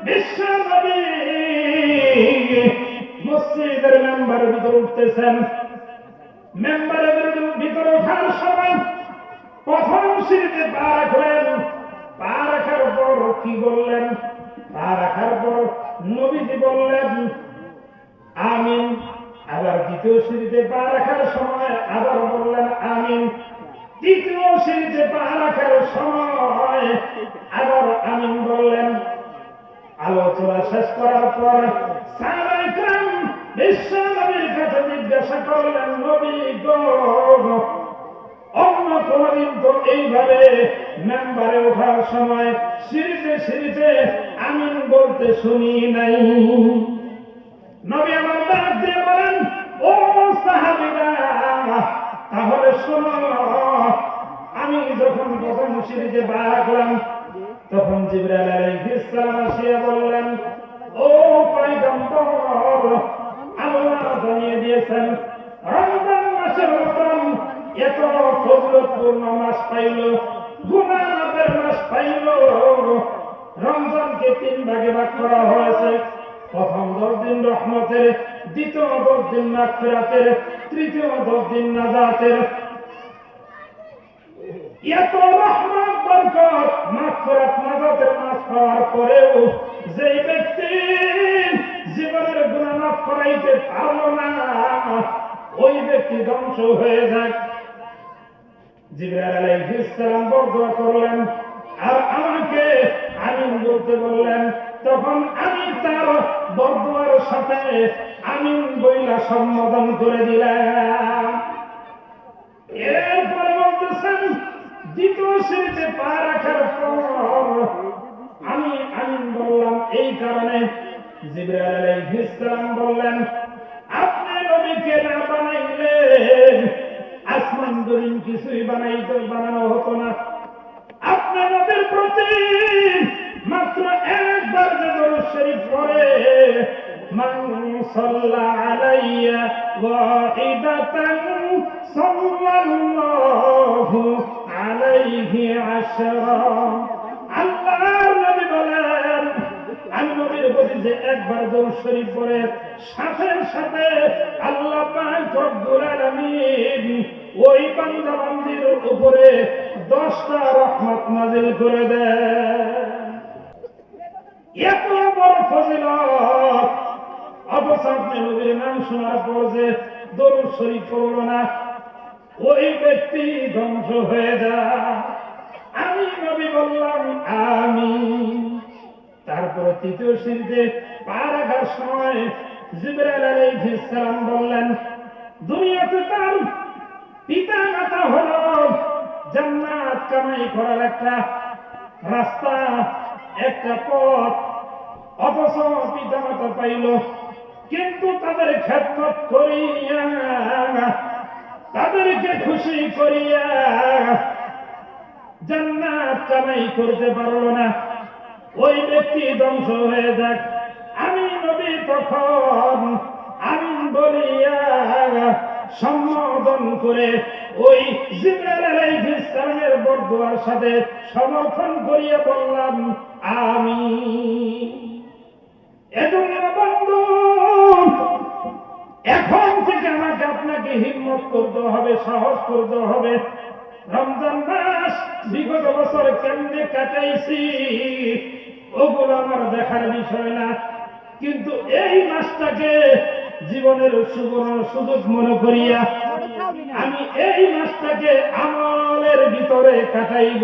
বিশ্ব নবী মসজিদের মেম্বারের ভিতরে উঠতেছেন। মেম্বারের ভিতরে ওঠার সময় প্রথম সিঁড়িতে পা রাখলেন। পা রাখার পর কি বললেন? পা রাখার পর নবীজি বললেন আমিন। আবার দ্বিতীয় সিঁড়িতে পা রাখার সময় আবার বললেন আমিন। তৃতীয় সিঁড়িতে পা রাখার সময় আবার আমিন বললেন। আলোচনা শেষ করার পর সাহাবায়ে কেরাম বিশ্ব নবীর কাছে জিজ্ঞাসা করলেন, নবী গো, অন্য কোনদিন তো এইভাবে মেম্বারে ওঠার সময় সিঁড়িতে সিঁড়িতে আমিন বলতে শুনি নাই। নবী আমার ডাক দিয়ে বলেন, ও সাহাবীরা, তাহলে শোনো, আমি যখন প্রথম সিঁড়িতে পা রাখলাম তখন জিবরাইল আলাইহিস সালাম আসিয়া বললেন, ও পয়গম্বর, আল্লাহ জানিয়ে দিয়েছেন রমজান মাসের মতন এত ফজিলতপূর্ণ মাস পাইল, গুনাহ মাফের মাস পাইল। রমজানকে 3 ভাগে ভাগ করা হয়েছে। প্রথম 10 দিন রহমতের, দ্বিতীয় 10 দিন মাগফিরাতের, তৃতীয় 10 দিন নাজাতের। এত রহমত, বরকত, মাগফিরাত, নাজাতের মাস পাওয়ার পরেও যে ব্যক্তি জীবনের গুনাহ মাফ করাইতে পারল না, ওই ব্যক্তি ধ্বংস হয়ে যায়। জিবরাইল আলাইহিস সালাম বরদোয়া করলেন আর আমাকে আমিন বলতে বললেন। তখন আমি তার বরদোয়ার সাথে আমিন বইলা সম্বোধন করে দিলাম। এরপরে বলতেছেন, দ্বিতীয় সিঁড়িতে পা রাখার পর আমি আমিন বললাম এই কারণে, জিবরাইল আলাইহিস সালাম বললেন, আপনি নবীকে না বানাইলে আসমান জমিন কিছুই বানানো হতো না। আপনি নবীর প্রতি মাত্র একবার যে দরুদ শরীফ পড়ে, মান সাল্লা আলাইয়া ওয়াহিদাতান সাল্লাল্লাহু আলাইহি আশরা। আল্লাহর নবী বলেন, আমি নবীর প্রতি যে একবার দরুদ শরীফ পড়ে, সাথে সাথে আল্লাহ পাক রব্বুল আলামিন ওই বান্দা বান্দির উপরে 10টা রহমত নাযিল করে দেন। এত বড় ফজিলত, অথচ আপনি নবীর নাম শোনার পর যে দরুদ শরীফ পড়ল না, ওই ব্যক্তি ধ্বংস হয়ে যায়। আমি নবী বললাম আমিন। তারপরে তৃতীয় সিঁড়িতে পা রাখার সময় জিবরাইল আলাইহিস সালাম বললেন, দুনিয়াতে তার পিতা মাতা হলো জান্নাত কামাই করার একটা রাস্তা, একটা পথ, অথচ পিতা মাতা পাইল, কিন্তু তাদের খেদমত করিয়া, তাদেরকে খুশি করিয়া জান্নাত কামাই করতে পারল না, ওই ব্যক্তি ধ্বংস হয়ে যাক। আমি নবী তখন আমিন বলিয়া সম্বোধন করে ওই জিবরাইল আলাইহিস সালামের বরদোয়ার সাথে সমর্থন করিয়া বললাম আমিন। এজন্য বন্ধু, এখন থেকে আমাকে আপনাকে হিম্মত করতে হবে, সাহস করতে হবে। রমজান মাস বিগত বছর কেমনে কাটাইছি ওগুলো আমার দেখার বিষয় না, কিন্তু এই মাসটাকে জীবনের সুবর্ণ সুযোগ মনে করিয়া আমি এই মাসটাকে আমলের ভিতরে কাটাইব।